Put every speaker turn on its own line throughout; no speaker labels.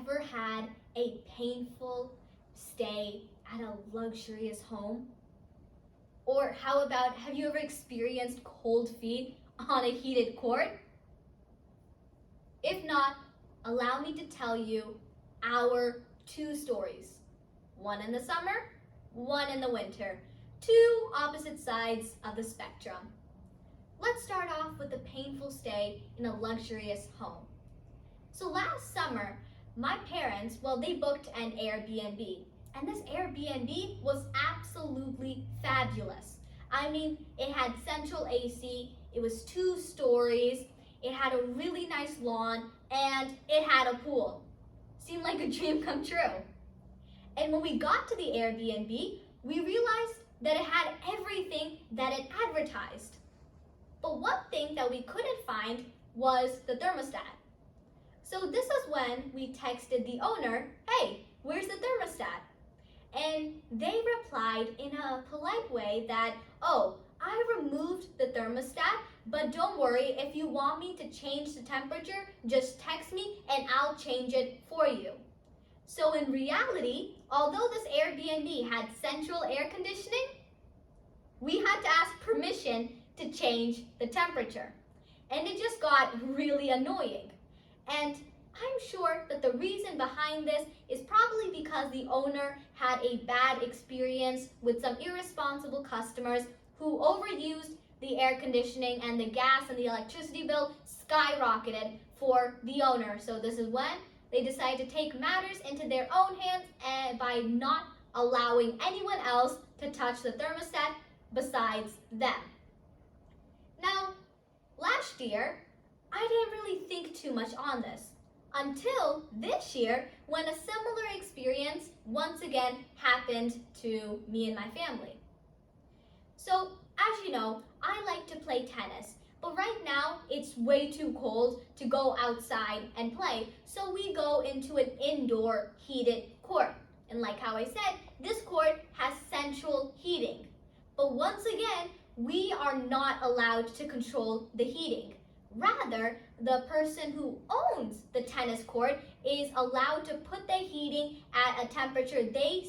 ever had a painful stay at a luxurious home? Or how about, have you ever experienced cold feet on a heated court? If not, allow me to tell you our two stories. One in the summer, one in the winter. Two opposite sides of the spectrum. Let's start off with a painful stay in a luxurious home. So last summer, my parents, they booked an Airbnb. And this Airbnb was absolutely fabulous. I mean, it had central AC, it was 2 stories, it had a really nice lawn, and it had a pool. Seemed like a dream come true. And when we got to the Airbnb, we realized that it had everything that it advertised. But one thing that we couldn't find was the thermostat. So this is when we texted the owner, "Hey, where's the thermostat?" And they replied in a polite way that, "Oh, I removed the thermostat, but don't worry, if you want me to change the temperature, just text me and I'll change it for you." So in reality, although this Airbnb had central air conditioning, we had to ask permission to change the temperature. And it just got really annoying. And I'm sure that the reason behind this is probably because the owner had a bad experience with some irresponsible customers who overused the air conditioning, and the gas and the electricity bill skyrocketed for the owner. So this is when they decided to take matters into their own hands and by not allowing anyone else to touch the thermostat besides them. Now, last year, I didn't really think too much on this until this year when a similar experience once again happened to me and my family. So, as you know, I like to play tennis, but right now it's way too cold to go outside and play, so we go into an indoor heated court. And like how I said, this court has central heating. But once again, we are not allowed to control the heating. Rather, the person who owns the tennis court is allowed to put the heating at a temperature they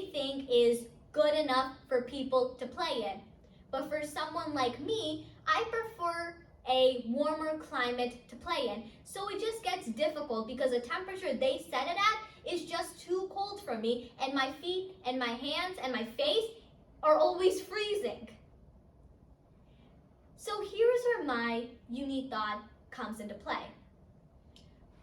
think is good enough for people to play in. But for someone like me, I prefer a warmer climate to play in. So it just gets difficult because the temperature they set it at is just too cold for me, and my feet and my hands and my face are always freezing. So here's where my unique thought comes into play.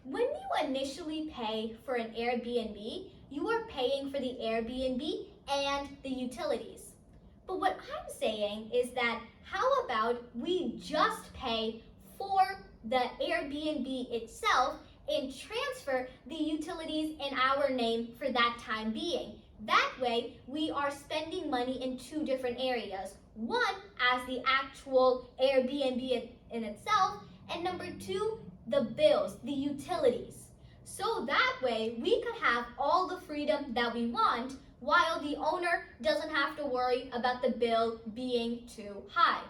When you initially pay for an Airbnb, you are paying for the Airbnb and the utilities. But what I'm saying is that how about we just pay for the Airbnb itself and transfer the utilities in our name for that time being. That way, we are spending money in 2 different areas. One, as the actual Airbnb in itself, and number 2, the bills, the utilities. So that way, we could have all the freedom that we want while the owner doesn't have to worry about the bill being too high.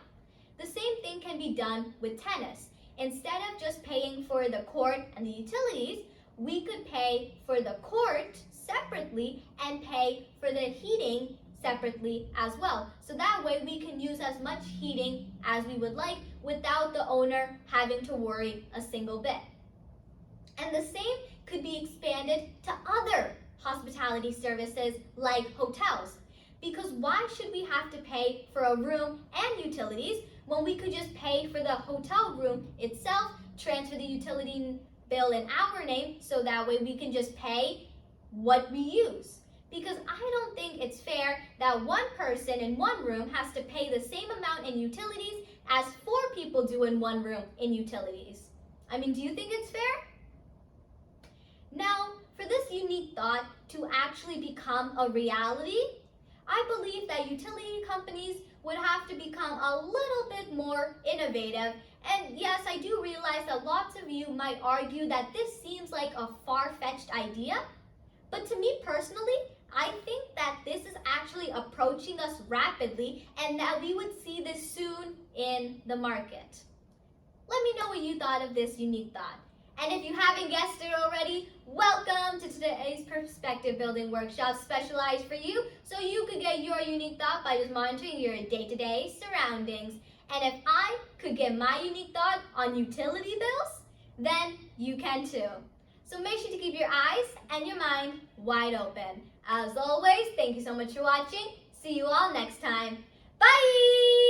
The same thing can be done with tennis. Instead of just paying for the court and the utilities, we could pay for the court separately and pay for the heating separately as well. So that way we can use as much heating as we would like without the owner having to worry a single bit. And the same could be expanded to other hospitality services like hotels. Because why should we have to pay for a room and utilities when we could just pay for the hotel room itself, transfer the utility bill in our name, so that way we can just pay what we use? Because I don't think it's fair that one person in one room has to pay the same amount in utilities as 4 people do in one room in utilities. I mean, do you think it's fair? Now, for this unique thought to actually become a reality, I believe that utility companies would have to become a little bit more innovative. And yes, I do realize that lots of you might argue that this seems like a far-fetched idea. But to me personally, I think that this is actually approaching us rapidly and that we would see this soon in the market. Let me know what you thought of this unique thought. And if you haven't guessed it already, welcome to today's perspective building workshop specialized for you so you could get your unique thought by just monitoring your day-to-day surroundings. And if I could get my unique thought on utility bills, then you can too. So make sure to keep your eyes and your mind wide open. As always, thank you so much for watching. See you all next time. Bye!